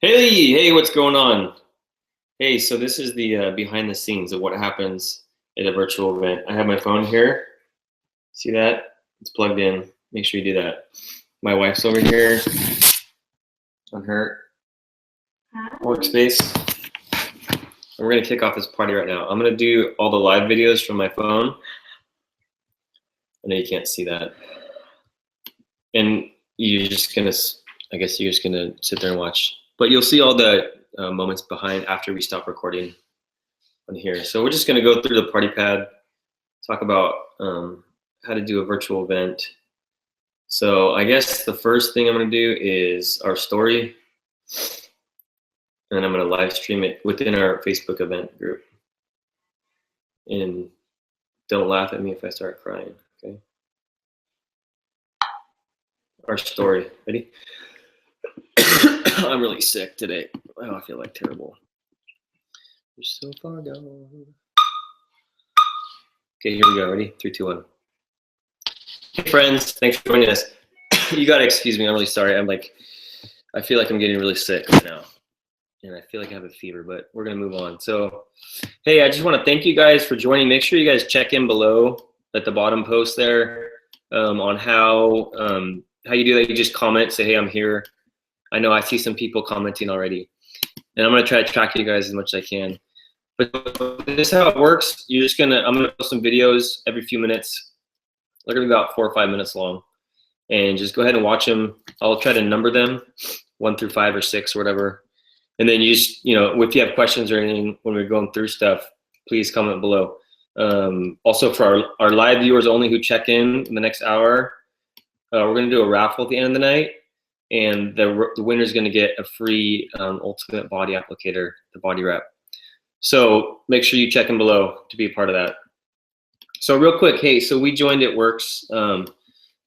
Hey, what's going on? Hey, so this is the behind the scenes of what happens at a virtual event. I have my phone here. See that? It's plugged in. Make sure you do that. My wife's over here on her workspace. And we're gonna kick off this party right now. I'm gonna do all the live videos from my phone. I know you can't see that. And you're just gonna, I guess you're just gonna sit there and watch. But you'll see all the moments behind after we stop recording on here. So we're just gonna go through the party pad, talk about how to do a virtual event. So I guess the first thing I'm gonna do is our story, and then I'm gonna live stream it within our Facebook event group. And don't laugh at me if I start crying, okay? Our story, ready? I'm really sick today. Oh, I feel like terrible. You're so far gone. Okay, here we go, ready? 3, 2, 1. Hey friends, thanks for joining us. You gotta excuse me, I'm really sorry. I feel like I'm getting really sick right now. And I feel like I have a fever, but we're gonna move on. So, hey, I just wanna thank you guys for joining. Make sure you guys check in below at the bottom post there on how you do that. You just comment, say, hey, I'm here. I know I see some people commenting already. And I'm gonna try to track you guys as much as I can. But this is how it works. I'm gonna post some videos every few minutes. They're gonna be about 4 or 5 minutes long. And just go ahead and watch them. I'll try to number them 1 through 5 or 6 or whatever. And then you just, if you have questions or anything when we're going through stuff, please comment below. Also for our live viewers only who check in the next hour, we're gonna do a raffle at the end of the night. And the winner's gonna get a free Ultimate Body Applicator, the body wrap. So make sure you check in below to be a part of that. So real quick, hey, so we joined It Works. I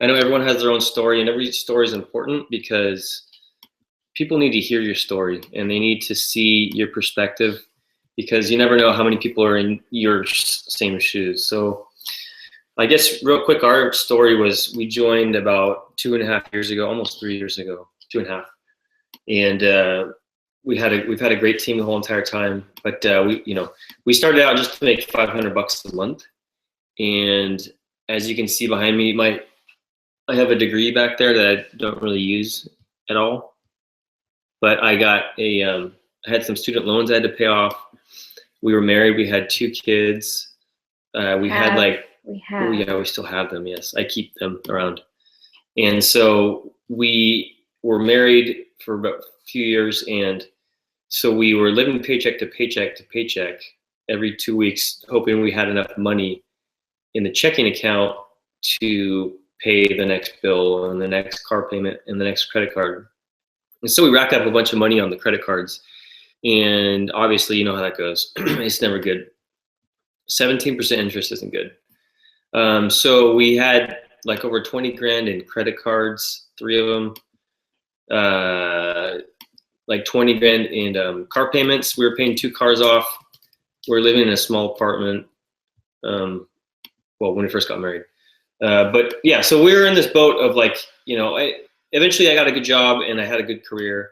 know everyone has their own story, and every story is important because people need to hear your story and they need to see your perspective, because you never know how many people are in your same shoes. So I guess real quick, our story was we joined about 2.5 years ago, almost 3 years ago, 2.5. And we've had a great team the whole entire time, but we started out just to make $500 a month. And as you can see behind me, I have a degree back there that I don't really use at all. But I had some student loans I had to pay off. We were married. We had 2 kids. We still have them. Yes, I keep them around. And so we were married for about a few years, and so we were living paycheck to paycheck every 2 weeks, hoping we had enough money in the checking account to pay the next bill and the next car payment and the next credit card. And so we racked up a bunch of money on the credit cards, and obviously you know how that goes. It's never good. 17% interest isn't good. So we had like over 20 grand in credit cards, 3 of them, like 20 grand in car payments. We were paying 2 cars off. We were living in a small apartment. Well, when we first got married. But yeah, so we were in this boat of eventually I got a good job and I had a good career,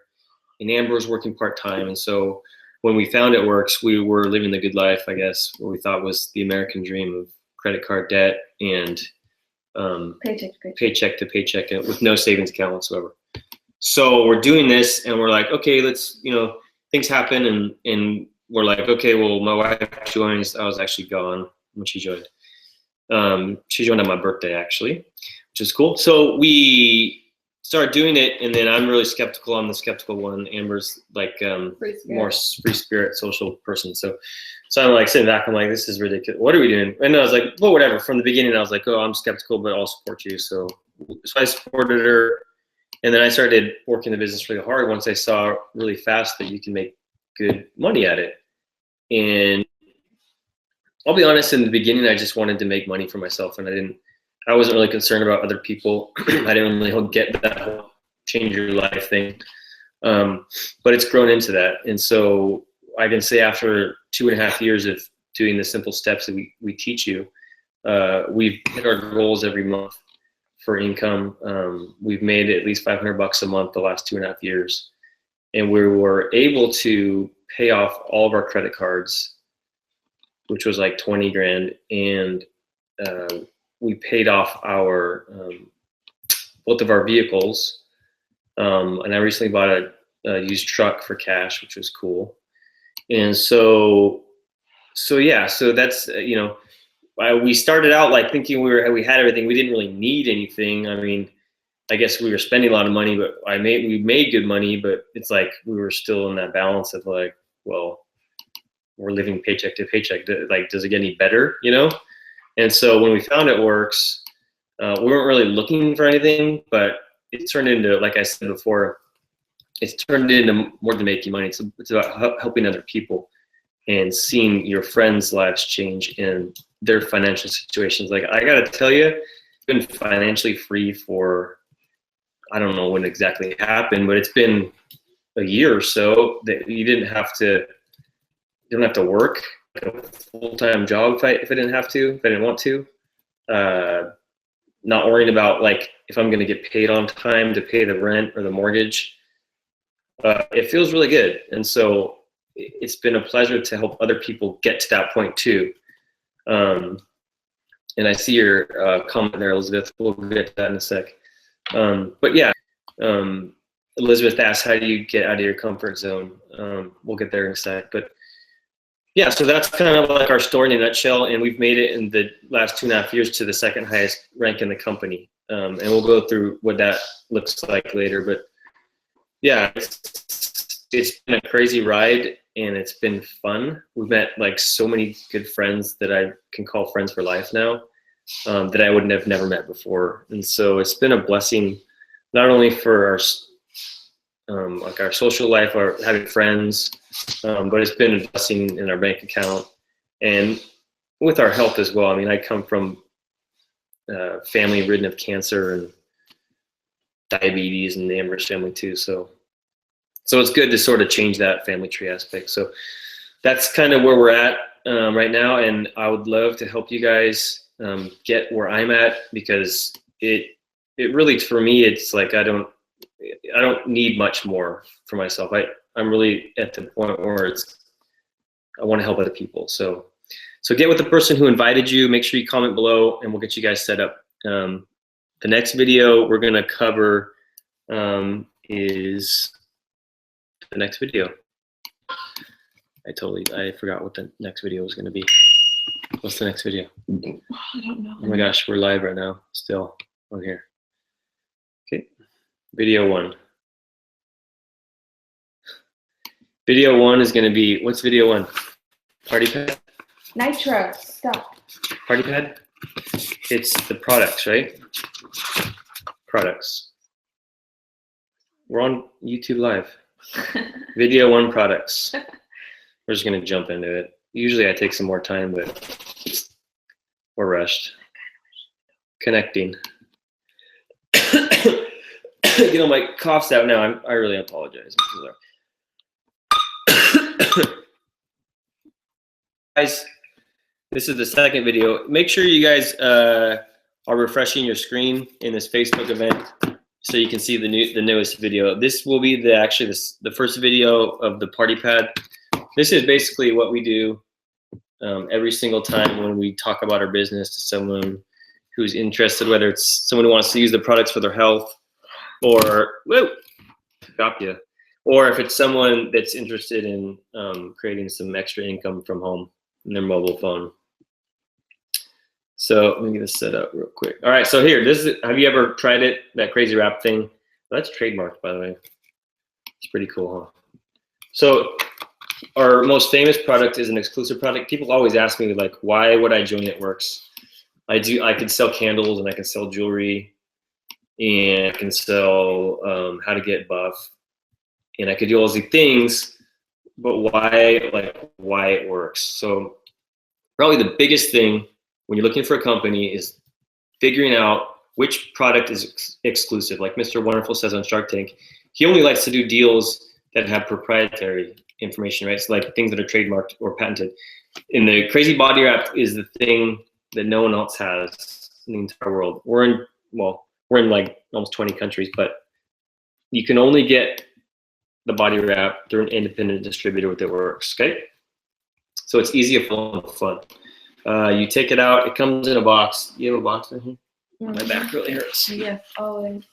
and Amber was working part-time. And so when we found It Works, we were living the good life, I guess, what we thought was the American dream of credit card debt and paycheck to paycheck with no savings account whatsoever. So we're doing this and we're like, okay, let's, things happen, and we're like, okay, well, my wife joins. I was actually gone when she joined. She joined on my birthday, actually, which is cool. So we started doing it, and then I'm really skeptical. I'm the skeptical one. Amber's like more free spirit, social person. So I'm like sitting back. I'm like, this is ridiculous. What are we doing? And I was like, well, whatever. From the beginning, I was like, oh, I'm skeptical, but I'll support you. So I supported her, and then I started working the business really hard once I saw really fast that you can make good money at it. And I'll be honest, in the beginning, I just wanted to make money for myself, and I wasn't really concerned about other people. I didn't really get that whole change your life thing. But it's grown into that. And so I can say after 2.5 years of doing the simple steps that we teach you, we've hit our goals every month for income. We've made at least $500 a month the last 2.5 years. And we were able to pay off all of our credit cards, which was like 20 grand. And we paid off our, both of our vehicles. And I recently bought a used truck for cash, which was cool. And so yeah, so that's, you know, we started out like thinking we had everything. We didn't really need anything. I mean, I guess we were spending a lot of money, but we made good money, but it's like we were still in that balance of like, well, we're living paycheck to paycheck. Like, does it get any better, you know? And so when we found It Works, we weren't really looking for anything, but it turned into, like I said before, it's turned into more than making money. It's about helping other people and seeing your friends' lives change in their financial situations. Like, I gotta tell you, I've been financially free for, I don't know when exactly it happened, but it's been a year or so that you don't have to work like a full-time job if I didn't have to, if I didn't want to. Not worrying about like if I'm gonna get paid on time to pay the rent or the mortgage. It feels really good. And so it's been a pleasure to help other people get to that point too. And I see your comment there, Elizabeth. We'll get to that in a sec. But yeah, Elizabeth asked, how do you get out of your comfort zone? We'll get there in a sec. But yeah, so that's kind of like our story in a nutshell. And we've made it in the last 2.5 years to the second highest rank in the company. And we'll go through what that looks like later. But yeah, it's been a crazy ride and it's been fun. We've met like so many good friends that I can call friends for life now, that I would have never met before. And so it's been a blessing, not only for our like our social life or having friends, but it's been a blessing in our bank account and with our health as well. I mean, I come from family ridden of cancer and diabetes and the Amherst family too. So it's good to sort of change that family tree aspect. So that's kind of where we're at right now. And I would love to help you guys get where I'm at, because it really, for me, it's like, I don't need much more for myself. I'm really at the point where I want to help other people. So get with the person who invited you. Make sure you comment below and we'll get you guys set up. The next video we're going to cover is the next video. I forgot what the next video was going to be. What's the next video? I don't know. Oh my gosh, we're live right now still on here. Okay, video 1. Video 1 is going to be, what's video 1? Party pad? Nitro, stop. Party pad? It's the products, right? Products. We're on YouTube Live. Video 1 products. We're just going to jump into it. Usually I take some more time, but we're rushed. Connecting. You know, my cough's out now. I really apologize. Guys, this is the second video. Make sure you guys are refreshing your screen in this Facebook event so you can see the newest video. This will be the first video of the party pad. This is basically what we do every single time when we talk about our business to someone who's interested, whether it's someone who wants to use the products for their health, or or if it's someone that's interested in creating some extra income from home in their mobile phone. So let me get this set up real quick. All right, so here, have you ever tried it, that crazy wrap thing? That's trademarked, by the way. It's pretty cool, huh? So our most famous product is an exclusive product. People always ask me, like, why would I join It Works? I could sell candles, and I can sell jewelry, and I can sell how to get buff, and I could do all these things, but why It Works? So probably the biggest thing when you're looking for a company is figuring out which product is exclusive. Like Mr. Wonderful says on Shark Tank, he only likes to do deals that have proprietary information, right? So like things that are trademarked or patented. And the Crazy Body Wrap is the thing that no one else has in the entire world. We're we're in like almost 20 countries, but you can only get the body wrap through an independent distributor that works, okay? So it's easy, affordable, and fun. You take it out, it comes in a box. You have a box in here? My back really hurts. Yes, always.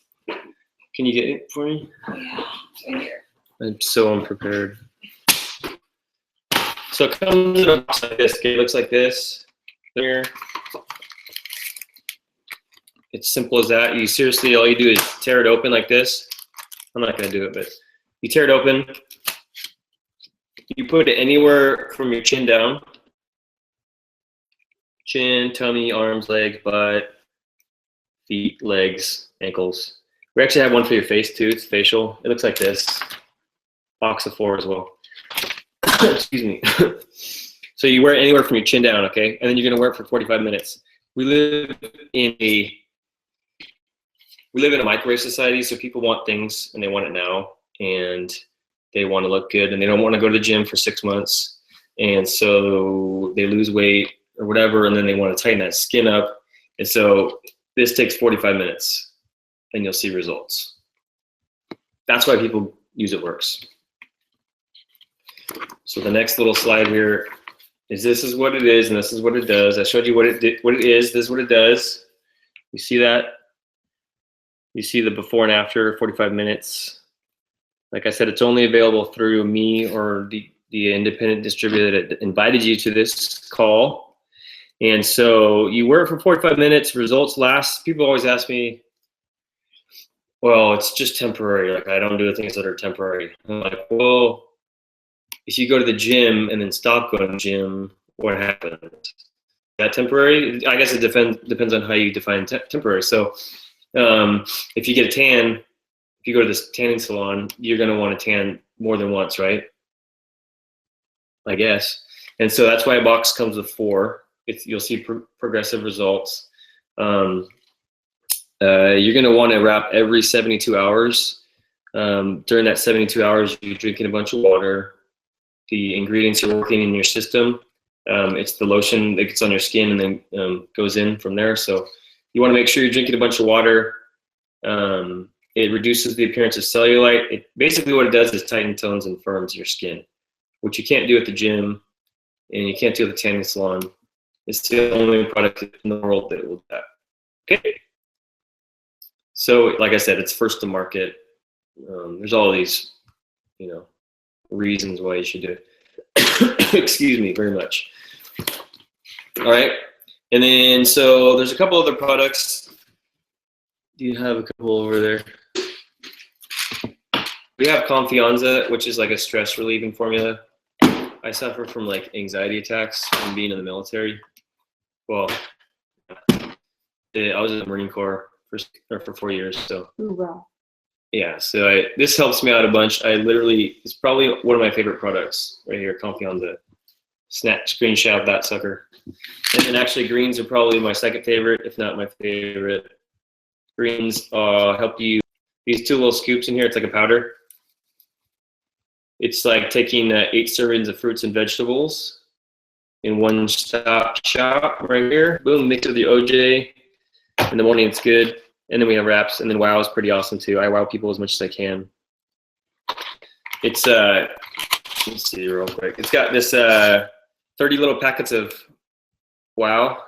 Can you get it for me? Oh, yeah. It's right here. I'm so unprepared. So it comes in a box like this. Okay, it looks like this. There. It's simple as that. You seriously, all you do is tear it open like this. I'm not gonna do it, but you tear it open. You put it anywhere from your chin down. Chin, tummy, arms, legs, butt, feet, legs, ankles. We actually have one for your face too. It's facial. It looks like this. Box of 4 as well. Excuse me. So you wear it anywhere from your chin down, okay? And then you're gonna wear it for 45 minutes. We live in a microwave society, so people want things and they want it now, and they want to look good, and they don't want to go to the gym for 6 months, and so they lose weight or whatever, and then they want to tighten that skin up, and so this takes 45 minutes, and you'll see results. That's why people use It Works. So the next little slide here is this is what it is, and this is what it does. I showed you what it is. This is what it does. You see that? You see the before and after, 45 minutes. Like I said, it's only available through me or the independent distributor that invited you to this call. And so you wear it for 45 minutes, results last. People always ask me, well, it's just temporary. Like, I don't do the things that are temporary. I'm like, well, if you go to the gym and then stop going to the gym, what happens? Is that temporary? I guess it depends on how you define temporary. So if you get a tan, if you go to this tanning salon, you're going to want to tan more than once, right? I guess. And so that's why a box comes with 4. You'll see progressive results. You're going to want to wrap every 72 hours. During that 72 hours, you're drinking a bunch of water. The ingredients are working in your system. It's the lotion that gets on your skin and then goes in from there. So you want to make sure you're drinking a bunch of water. It reduces the appearance of cellulite. Basically what it does is tighten, tones, and firms your skin, which you can't do at the gym, and you can't do at the tanning salon. It's the only product in the world that will do that. Okay. So like I said, it's first to market. There's all these, reasons why you should do it. Excuse me very much. All right. And then, so there's a couple other products. Do you have a couple over there? We have Confianza, which is like a stress relieving formula. I suffer from like anxiety attacks from being in the military. Well, I was in the Marine Corps for 4 years, so. Hoorah. Yeah, so this helps me out a bunch. It's probably one of my favorite products right here, Confianza. Screenshot of that sucker. And then actually greens are probably my second favorite, if not my favorite. Greens help you, these 2 little scoops in here, it's like a powder. It's like taking 8 servings of fruits and vegetables in one stop shop right here. Boom, mix it with your OJ. In the morning, it's good. And then we have wraps, and then Wow is pretty awesome too. I wow people as much as I can. It's let's see real quick. It's got this 30 little packets of Wow.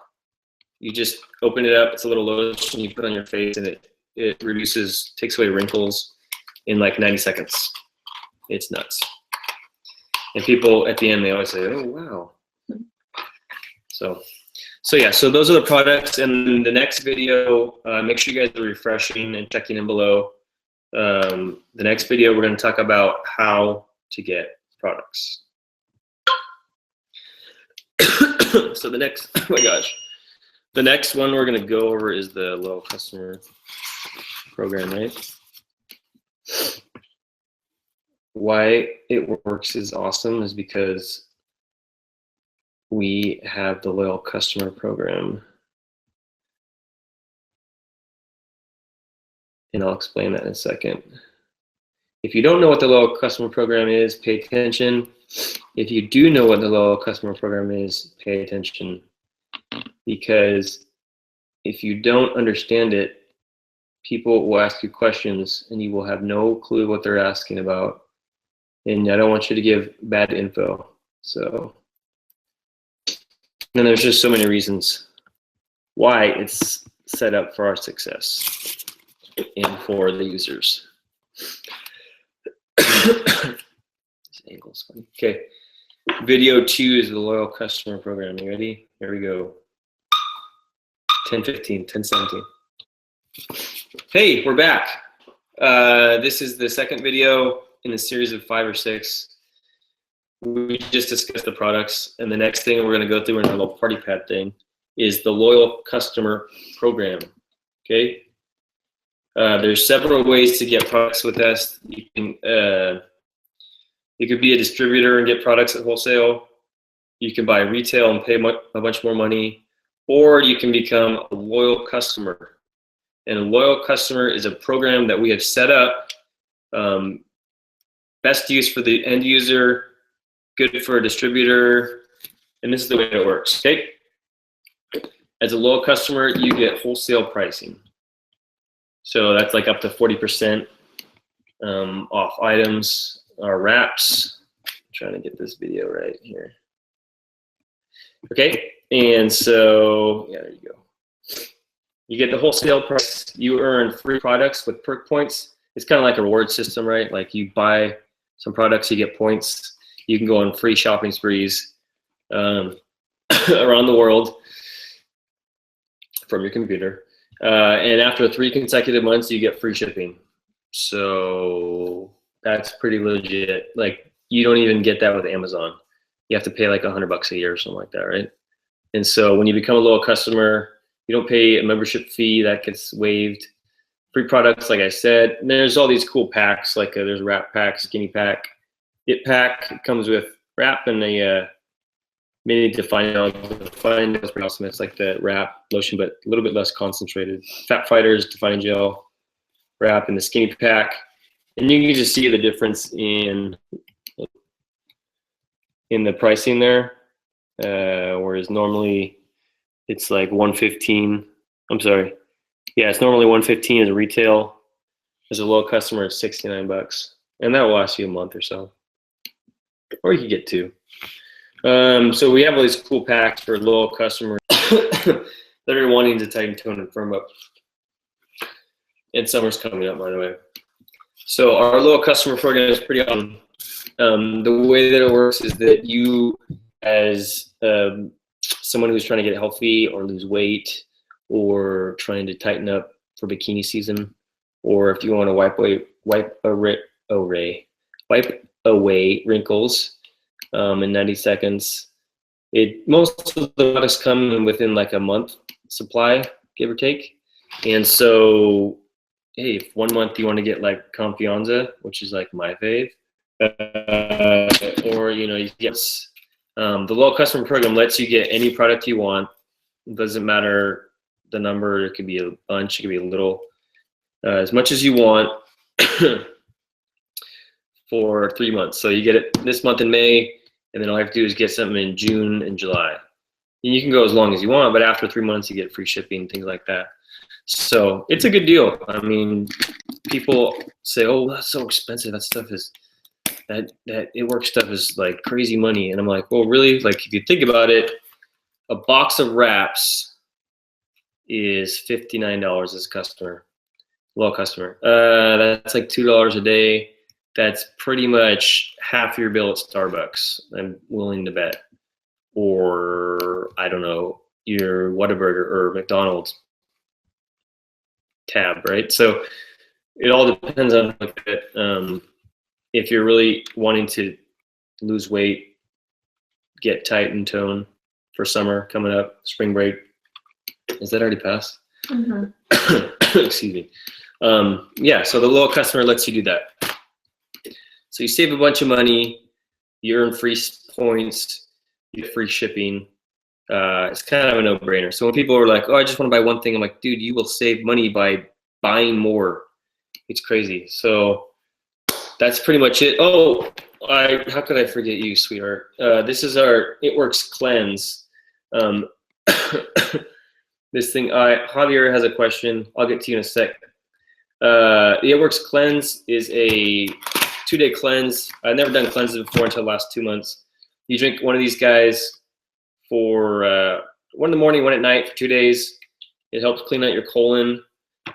You just open it up. It's a little lotion you put on your face, and it takes away wrinkles in like 90 seconds. It's nuts. And people at the end, they always say, "Oh wow." So yeah, so those are the products. And the next video, make sure you guys are refreshing and checking in below. The next video, we're going to talk about how to get products. So the next, oh my gosh, the next one we're going to go over is the Loyal Customer Program, right? Why It Works is awesome is because we have the Loyal Customer Program. And I'll explain that in a second. If you don't know what the Loyal Customer Program is, pay attention. If you do know what the Loyal Customer Program is, pay attention. Because if you don't understand it, people will ask you questions and you will have no clue what they're asking about. And I don't want you to give bad info. So, and there's just so many reasons why it's set up for our success and for the users. This angle's funny. Okay. Video 2 is the loyal customer program. You ready? Here we go. 10:15, 10:17. Hey, we're back. This is the second video in a series of 5 or 6. We just discussed the products, and the next thing we're going to go through in our little party pad thing is the loyal customer program. Okay. There's several ways to get products with us. You can you could be a distributor and get products at wholesale. You can buy retail and pay a bunch more money, or you can become a loyal customer. And a loyal customer is a program that we have set up, best use for the end user, good for a distributor, and this is the way it works, okay? As a loyal customer, you get wholesale pricing. So that's like up to 40% off items. Our wraps. I'm trying to get this video right here. Okay, and so yeah, there you go. You get the wholesale price. You earn free products with perk points. It's kind of like a reward system, right? Like you buy some products, you get points. You can go on free shopping sprees around the world from your computer. And after 3 consecutive months, you get free shipping. So that's pretty legit. Like you don't even get that with Amazon. You have to pay like $100 a year or something like that, right? And so when you become a loyal customer, you don't pay a membership fee that gets waived. Free products, like I said. And there's all these cool packs, like there's wrap pack, skinny pack, it pack. It comes with wrap and a mini Define Gel. Define Gel is pretty awesome. It's like the wrap lotion, but a little bit less concentrated. Fat Fighters, Define Gel, wrap, and the skinny pack. And you can just see the difference in the pricing there. Whereas normally it's like $115. I'm sorry. Yeah, it's normally $115 as a retail. As a low customer, it's $69, and that will last you a month or so, or you could get 2. So we have all these cool packs for loyal customers that are wanting to tighten, tone, and firm up. And summer's coming up, by the way. So our loyal customer program is pretty awesome. The way that it works is that you, as someone who's trying to get healthy or lose weight or trying to tighten up for bikini season, or if you want to wipe away wrinkles in 90 seconds, most of the products come within like a month supply, give or take. And so, hey, if 1 month you want to get like Confianza, which is like my fave, or you get the loyal customer program lets you get any product you want. It doesn't matter the number. It could be a bunch. It could be a little, as much as you want for 3 months. So you get it this month in May, and then all you have to do is get something in June and July. And you can go as long as you want, but after 3 months you get free shipping, things like that. So it's a good deal. I mean, people say, "Oh, that's so expensive. That stuff is that it work stuff is like crazy money." And I'm like, well, really? Like if you think about it, a box of wraps is $59 as a customer, loyal customer. That's like $2 a day. That's pretty much half your bill at Starbucks, I'm willing to bet. Or I don't know, your Whataburger or McDonald's tab, right? So it all depends on if you're really wanting to lose weight, get tight and tone for summer coming up, spring break. Is that already passed? Mm-hmm. Excuse me. Yeah, so the loyal customer lets you do that. So you save a bunch of money, you earn free points, you get free shipping. It's kind of a no-brainer. So when people are like, "Oh, I just want to buy one thing," I'm like, dude, you will save money by buying more. It's crazy. So that's pretty much it. Oh, how could I forget you, sweetheart? This is our It Works cleanse. This thing, Javier has a question. I'll get to you in a sec. The It Works Cleanse is a 2-day cleanse. I've never done cleanses before until the last 2 months. You drink one of these guys for 1 in the morning, 1 at night for 2 days. It helps clean out your colon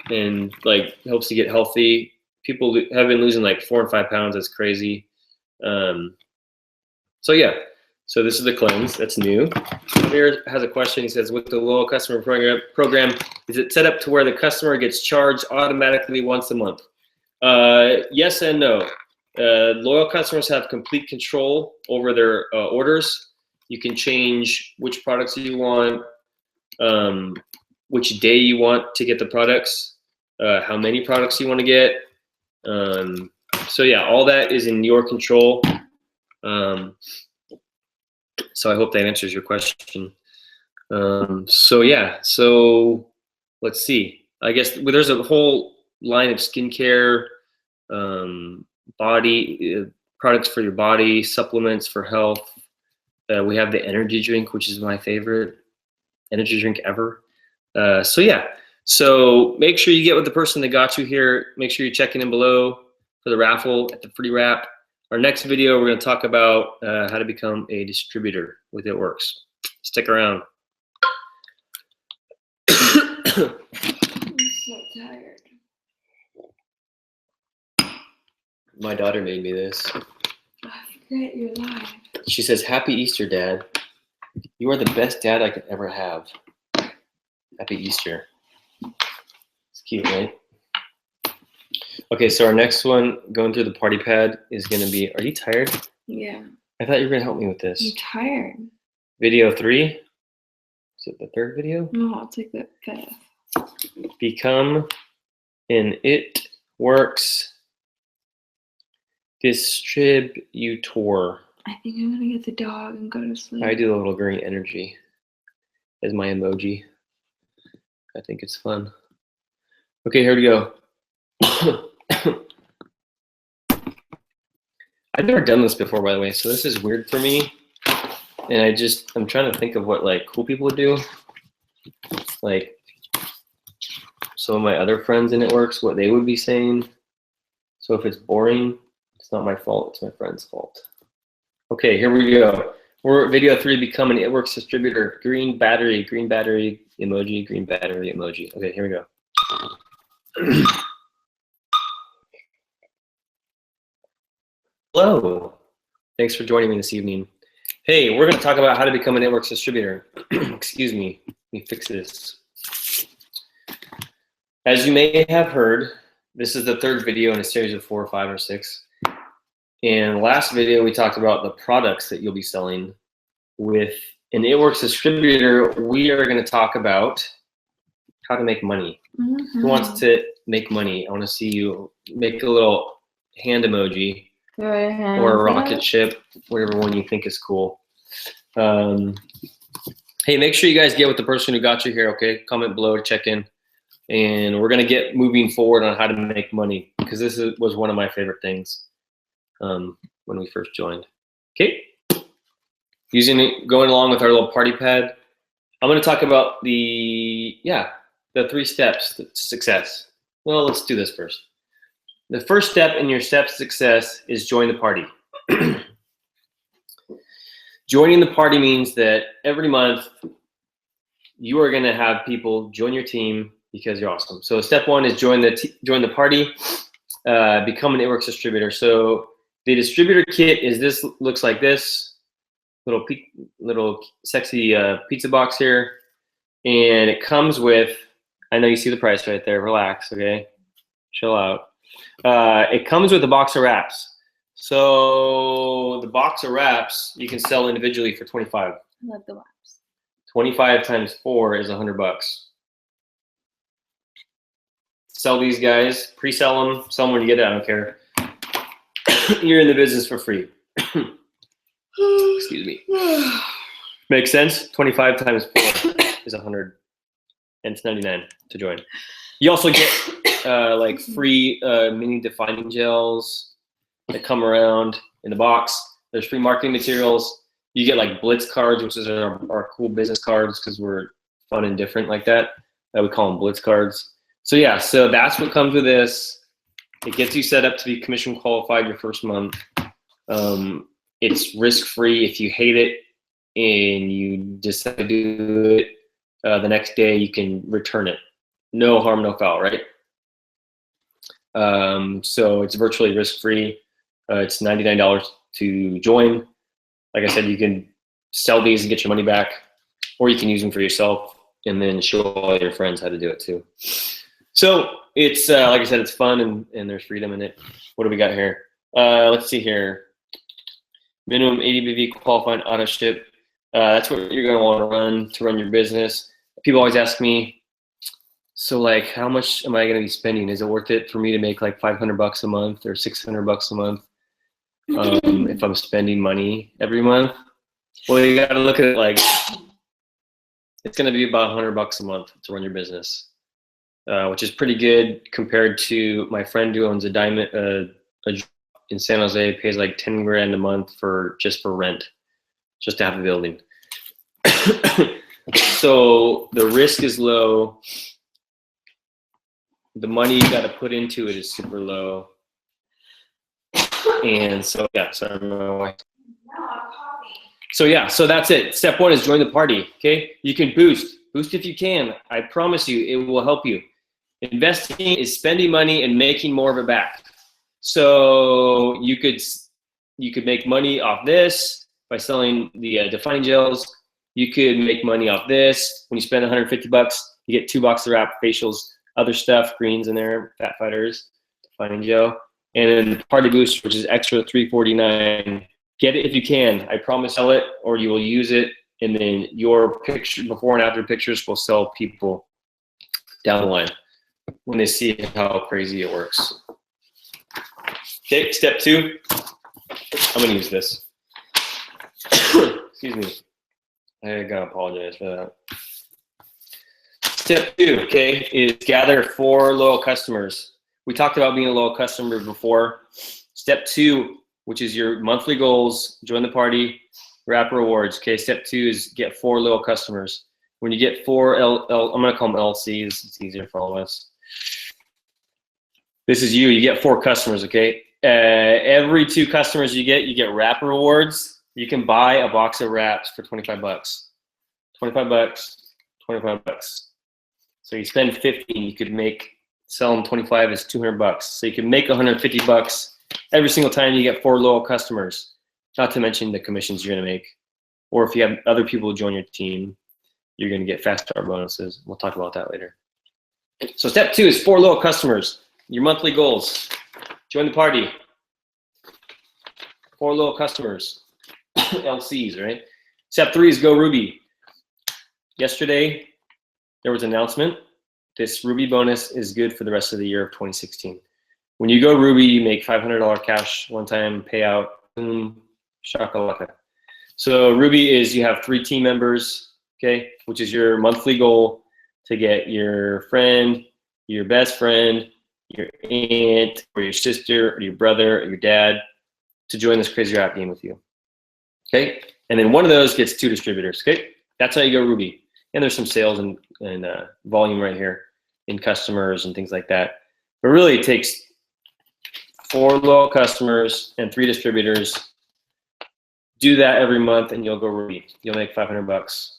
and like helps you get healthy. People have been losing like 4 and 5 pounds. That's crazy. So yeah, so this is the cleanse. That's new. Here has a question. He says, with the loyal customer program, is it set up to where the customer gets charged automatically once a month? Yes and no. Loyal customers have complete control over their orders. You can change which products you want, which day you want to get the products, how many products you want to get. So yeah, all that is in your control. So I hope that answers your question. So yeah, so let's see. I guess there's a whole line of skincare, body products for your body, supplements for health. We have the energy drink, which is my favorite energy drink ever. So yeah, so make sure you get with the person that got you here. Make sure you're checking in below for the raffle at the free wrap. Our next video, we're going to talk about how to become a distributor with It Works. Stick around. I'm so tired. My daughter made me this. I forget you're live. She says, "Happy Easter, Dad. You are the best dad I could ever have. Happy Easter." It's cute, right? Okay, so our next one, going through the party pad, is going to be, are you tired? Yeah. I thought you were going to help me with I'm this. tired. Video 3. Is it the 3rd video? No, I'll take the 5th. Become an It Works distributor. I think I'm gonna get the dog and go to sleep. I do a little green energy as my emoji. I think it's fun. Okay, here we go. I've never done this before, by the way, so this is weird for me. And I'm trying to think of what like cool people would do. Like some of my other friends in It Works, what they would be saying. So if it's boring, it's not my fault, it's my friend's fault. Okay, here we go. We're at video 3, become an It Works distributor. Green battery emoji, green battery emoji. Okay, here we go. Hello, thanks for joining me this evening. Hey, we're gonna talk about how to become an It Works distributor. Excuse me, let me fix this. As you may have heard, this is the 3rd video in a series of 4 or 5 or 6. In the last video, we talked about the products that you'll be selling. With an It Works distributor, we are gonna talk about how to make money. Who wants to make money? I wanna see you make a little hand emoji or a rocket ship, whatever one you think is cool. Hey, make sure you guys get with the person who got you here, okay? Comment below to check in. And we're gonna get moving forward on how to make money, because this was one of my favorite things when we first joined. Okay, going along with our little party pad, I'm gonna talk about the 3 steps to success. Well, let's do this first. The first step in your steps to success is join the party. Joining the party means that every month you are gonna have people join your team because you're awesome. So step 1 is join the party, become an It Works distributor. So the distributor kit looks like this, little sexy pizza box here, and it comes with, I know you see the price right there, relax, okay, chill out. It comes with a box of wraps. So the box of wraps you can sell individually for $25. I love the wraps. 25 times 4 is $100. Sell these guys, pre-sell them, sell them when you get it, I don't care. You're in the business for free. Excuse me. Makes sense? 25 times 4 is 100, and it's 99 to join. You also get like free mini defining gels that come around in the box. There's free marketing materials. You get like Blitz cards, which is our cool business cards because we're fun and different like that. We call them Blitz cards. So yeah, so that's what comes with this. It gets you set up to be commission qualified your first month. It's risk-free. If you hate it and you decide to do it, the next day you can return it. No harm, no foul, right? So it's virtually risk-free. It's $99 to join. Like I said, you can sell these and get your money back, or you can use them for yourself and then show all your friends how to do it too. So it's, like I said, it's fun and there's freedom in it. What do we got here? Let's see here. Minimum 80 BV qualifying auto ship. That's what you're gonna want to run your business. People always ask me, so like, how much am I gonna be spending? Is it worth it for me to make like 500 bucks a month or 600 bucks a month if I'm spending money every month? Well, you gotta look at it like, it's gonna be about 100 bucks a month to run your business, which is pretty good compared to my friend who owns a diamond in San Jose, pays like 10 grand a month just for rent, just to have a building. So the risk is low. The money you got to put into it is super low. And so, yeah, sorry, my wife. So yeah, so that's it. Step one is join the party, okay? You can boost if you can. I promise you, it will help you. Investing is spending money and making more of it back. So you could make money off this by selling the defining gels. You could make money off this. When you spend 150 bucks, you get 2 boxes of wrap, facials, other stuff, greens in there, fat fighters, defining gel, and then the party boost, which is extra $349. Get it if you can. I promise, sell it, or you will use it, and then your picture, before and after pictures, will sell people down the line when they see how crazy it works. Okay, step two. I'm gonna use this. Excuse me. I gotta apologize for that. Step two, okay, is gather 4 loyal customers. We talked about being a loyal customer before. Step two, which is your monthly goals, join the party, wrap rewards. Okay, step two is get 4 loyal customers. When you get 4 I'm gonna call them LCs, it's easier for all of us. This is you get 4 customers, okay? Every 2 customers you get wrap rewards. You can buy a box of wraps for 25 bucks. 25 bucks, 25 bucks. So you spend 50, you could sell them 25 is 200 bucks. So you can make 150 bucks every single time you get 4 loyal customers, not to mention the commissions you're gonna make. Or if you have other people join your team, you're gonna get fast start bonuses. We'll talk about that later. So step 2 is 4 loyal customers, your monthly goals. Join the party. 4 loyal customers, LCs, right? Step 3 is go Ruby. Yesterday, there was an announcement. This Ruby bonus is good for the rest of the year of 2016. When you go Ruby, you make $500 cash one-time payout. Boom, shakalaka. So Ruby is you have 3 team members, okay, which is your monthly goal to get your friend, your best friend, your aunt, or your sister, or your brother, or your dad to join this crazy rap game with you. Okay, and then one of those gets 2 distributors. Okay, that's how you go Ruby. And there's some sales and volume right here in customers and things like that. But really, it takes 4 loyal customers and 3 distributors. Do that every month, and you'll go Ruby. You'll make 500 bucks.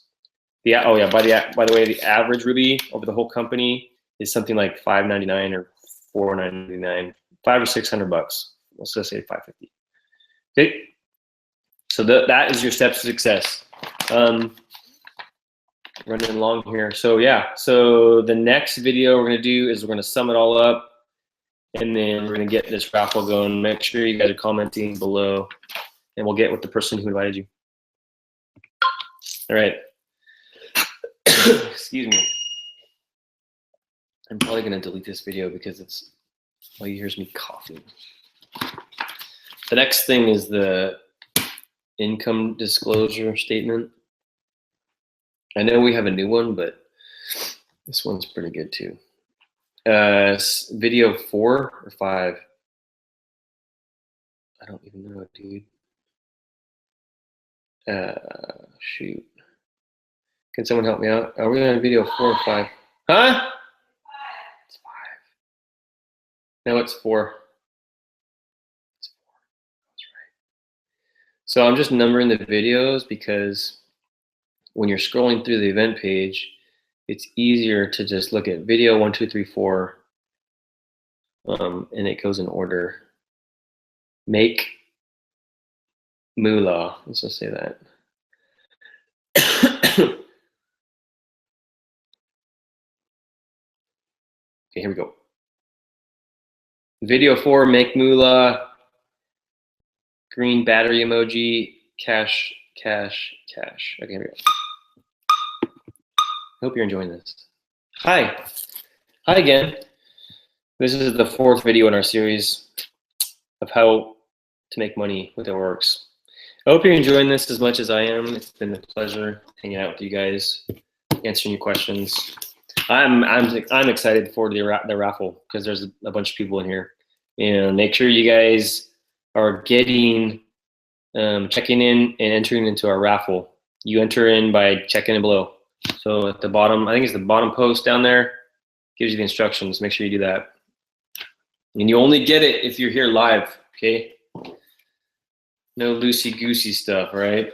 Oh yeah, by the way, the average Ruby over the whole company is something like $599 or $499, $500 or $600 bucks. Let's just say 550. Okay, so that is your steps to success. Running long here. So yeah, so the next video we're gonna do is we're gonna sum it all up, and then we're gonna get this raffle going. Make sure you guys are commenting below, and we'll get with the person who invited you. All right. Excuse me. I'm probably gonna delete this video because all you hear is me coughing. The next thing is the income disclosure statement. I know we have a new one, but this one's pretty good too. Video 4 or 5? I don't even know, dude. Shoot. Can someone help me out? Are we on video 4 or 5? Huh? It's 5. No, it's 4. It's 4. That's right. So I'm just numbering the videos because when you're scrolling through the event page, it's easier to just look at video 1, 2, 3, 4, and it goes in order. Make moolah. Let's just say that. Okay, here we go. Video 4, make moolah. Green battery emoji. Cash, cash, cash. Okay, here we go. Hope you're enjoying this. Hi. Hi again. This is the 4th video in our series of how to make money with It-Works. I hope you're enjoying this as much as I am. It's been a pleasure hanging out with you guys, answering your questions. I'm excited for the raffle because there's a bunch of people in here, and make sure you guys are checking in and entering into our raffle. You enter in by checking in below. So at the bottom, I think it's the bottom post down there, gives you the instructions. Make sure you do that. And you only get it if you're here live, okay? No loosey-goosey stuff, right?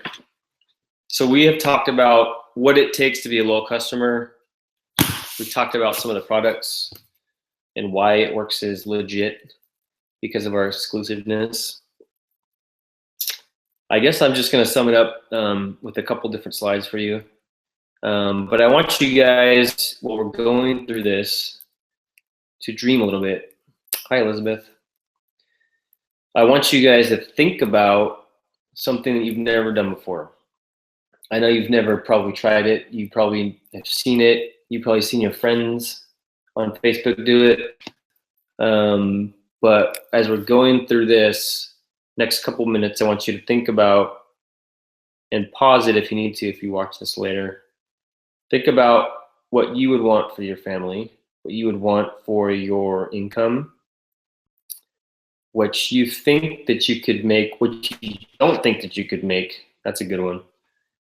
So we have talked about what it takes to be a loyal customer. We've talked about some of the products and why It-Works is legit because of our exclusiveness. I guess I'm just gonna sum it up with a couple different slides for you. But I want you guys, while we're going through this, to dream a little bit. Hi, Elizabeth. I want you guys to think about something that you've never done before. I know you've never probably tried it. You probably have seen it. You've probably seen your friends on Facebook do it. But as we're going through this next couple minutes, I want you to think about, and pause it if you need to, if you watch this later. Think about what you would want for your family, what you would want for your income, what you think that you could make, what you don't think that you could make. That's a good one.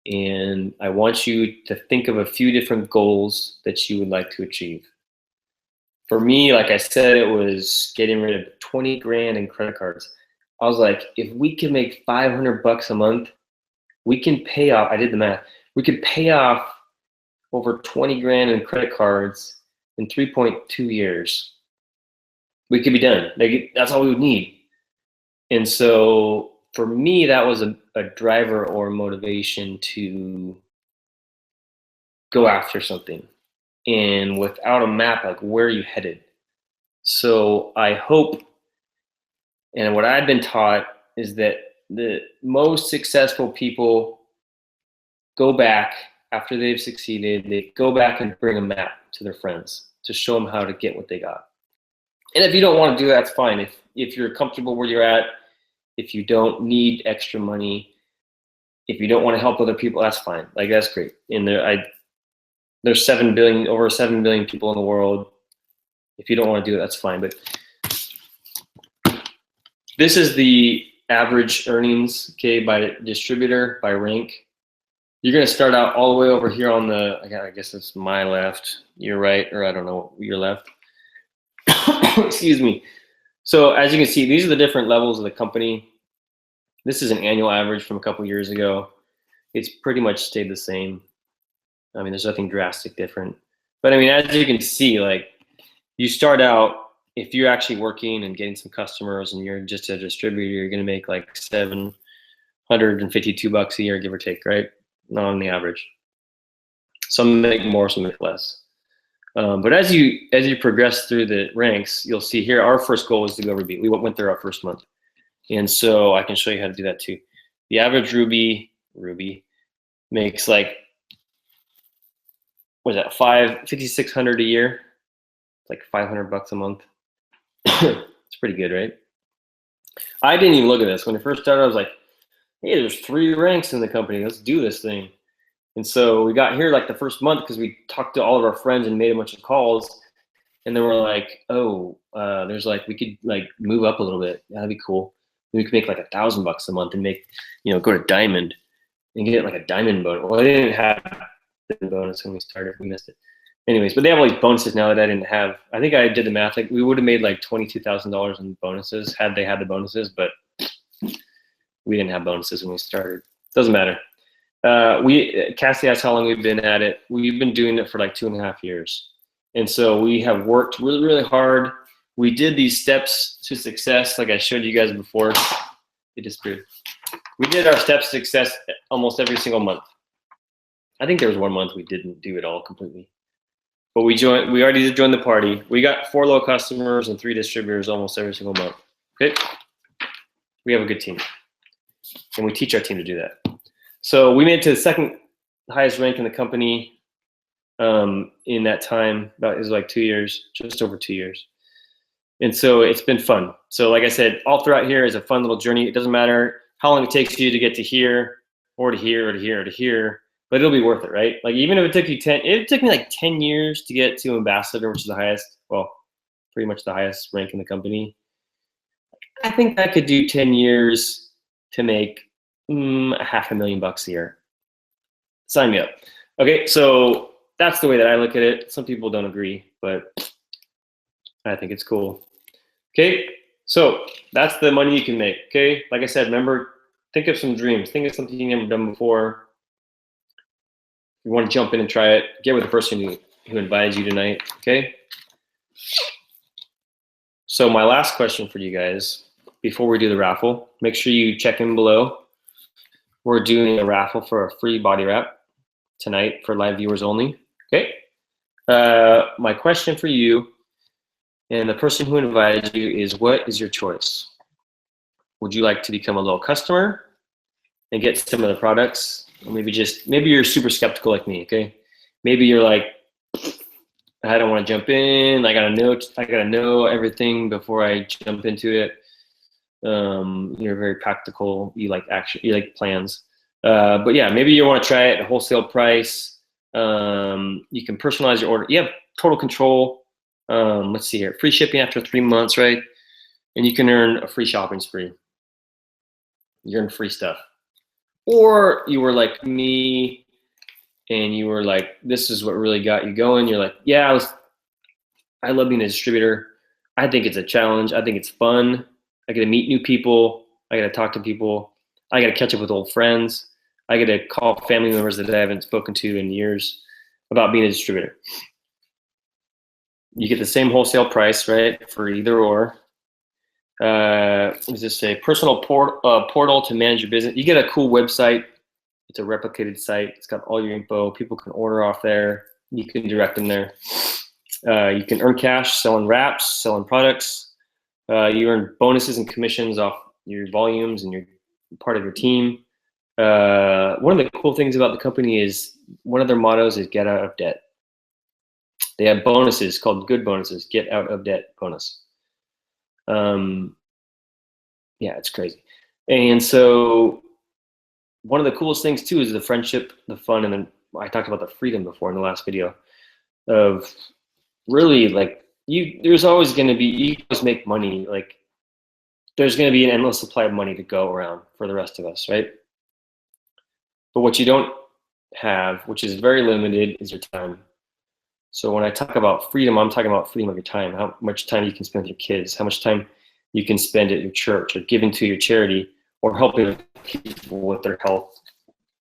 And I want you to think of a few different goals that you would like to achieve. For me, like I said, it was getting rid of 20 grand in credit cards. I was like, if we can make 500 bucks a month, we can pay off, I did the math, we could pay off over 20 grand in credit cards in 3.2 years. We could be done. Like, that's all we would need. And so for me, that was a driver or motivation to go after something. And without a map, like, where are you headed? So I hope, and what I've been taught is that the most successful people go back after they've succeeded, they go back and bring a map to their friends to show them how to get what they got. And if you don't want to do that, that's fine. If you're comfortable where you're at, if you don't need extra money, if you don't want to help other people, that's fine. Like, that's great. And there's over 7 billion people in the world. If you don't want to do it, that's fine. But this is the average earnings, okay, by distributor, by rank. You're going to start out all the way over here on the, I guess it's my left, your right, or I don't know, your left. Excuse me. So as you can see, these are the different levels of the company. This is an annual average from a couple years ago. It's pretty much stayed the same. I mean, there's nothing drastic different. But I mean, as you can see, like, you start out, if you're actually working and getting some customers and you're just a distributor, you're going to make like 752 bucks a year, give or take, right? Not on the average. Some make more, some make less. But as you progress through the ranks, you'll see here, our first goal was to go Ruby. We went through our first month. And so I can show you how to do that too. The average Ruby makes like, what is that, $5,600 a year? It's like 500 bucks a month. It's pretty good, right? I didn't even look at this. When I first started, I was like, hey, there's 3 ranks in the company. Let's do this thing. And so we got here like the first month because we talked to all of our friends and made a bunch of calls. And then we're like, oh, there's like, we could like move up a little bit. That'd be cool. We could make like $1,000 a month and make, go to diamond and get like a diamond bonus. Well, I didn't have a bonus when we started. We missed it. anyways, but they have like bonuses now that I didn't have. I think I did the math. Like we would have made like $22,000 in bonuses had they had the bonuses, but we didn't have bonuses when we started. Doesn't matter. Cassie asked how long we've been at it. We've been doing it for like 2.5 years. And so we have worked really, really hard. We did these steps to success, like I showed you guys before. It disappeared. We did our steps to success almost every single month. I think there was 1 month we didn't do it all completely. But we already did join the party. We got 4 low customers and 3 distributors almost every single month. Okay? We have a good team. And we teach our team to do that. So we made it to the second highest rank in the company in that time. It was like 2 years, just over 2 years. And so it's been fun. So like I said, all throughout here is a fun little journey. It doesn't matter how long it takes you to get to here or to here or to here or to here, but it'll be worth it, right? Like even if it took you it took me like 10 years to get to ambassador, which is the highest, well, pretty much the highest rank in the company. I think I could do 10 years to make $500,000 a year. Sign me up. Okay, so that's the way that I look at it. Some people don't agree, but I think it's cool. Okay, so that's the money you can make. Okay, like I said, remember, think of some dreams. Think of something you've never done before. If you want to jump in and try it, get with the person who invited you tonight. Okay. So my last question for you guys, before we do the raffle, make sure you check in below. We're doing a raffle for a free body wrap tonight for live viewers only. Okay. My question for you and the person who invited you is, what is your choice? Would you like to become a loyal customer and get some of the products? Or maybe you're super skeptical like me, okay? Maybe you're like, I don't want to jump in. I gotta know everything before I jump into it. You're very practical. You like action. You like plans. But yeah, maybe you want to try it at a wholesale price. You can personalize your order. You have total control. Let's see here. Free shipping after 3 months, right? And you can earn a free shopping spree. You earn free stuff. Or you were like me and you were like, this is what really got you going. You're like, yeah, I love being a distributor. I think it's a challenge. I think it's fun. I get to meet new people. I get to talk to people. I get to catch up with old friends. I get to call family members that I haven't spoken to in years about being a distributor. You get the same wholesale price, right, for either or. What does this say? Personal portal to manage your business. You get a cool website. It's a replicated site. It's got all your info. People can order off there. You can direct them there. You can earn cash selling wraps, selling products. You earn bonuses and commissions off your volumes and you're part of your team. One of the cool things about the company is one of their mottos is get out of debt. They have bonuses called good bonuses, get out of debt bonus. Yeah, it's crazy. And so one of the coolest things too is the friendship, the fun, and then I talked about the freedom before in the last video of really like there's always going to be, you always make money. Like there's going to be an endless supply of money to go around for the rest of us, right? But what you don't have, which is very limited, is your time. So when I talk about freedom, I'm talking about freedom of your time, how much time you can spend with your kids, how much time you can spend at your church or giving to your charity or helping people with their health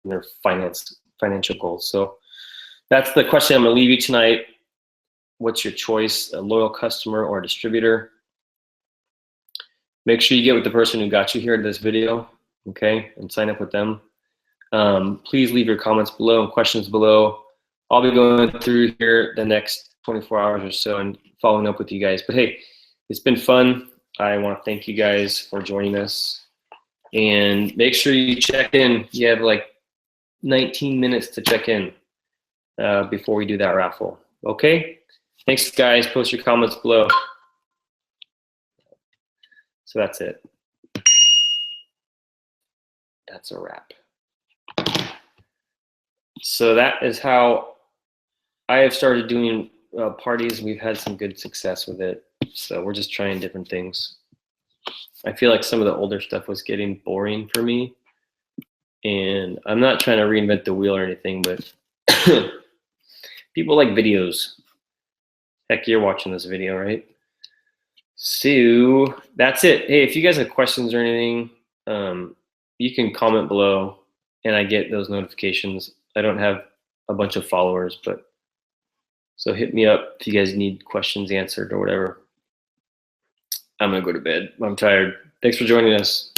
and their financial goals. So that's the question I'm gonna leave you tonight. What's your choice, a loyal customer or a distributor? Make sure you get with the person who got you here to this video, okay, and sign up with them. Please leave your comments below and questions below. I'll be going through here the next 24 hours or so and following up with you guys. But hey, it's been fun. I want to thank you guys for joining us. And make sure you check in. You have like 19 minutes to check in before we do that raffle. Okay? Thanks, guys. Post your comments below. So that's it. That's a wrap. So that is how I have started doing parties. We've had some good success with it. So we're just trying different things. I feel like some of the older stuff was getting boring for me. And I'm not trying to reinvent the wheel or anything, but People like videos. Heck, you're watching this video, right? So that's it. Hey, if you guys have questions or anything, you can comment below and I get those notifications. I don't have a bunch of followers, but so hit me up if you guys need questions answered or whatever. I'm gonna go to bed. I'm tired. Thanks for joining us.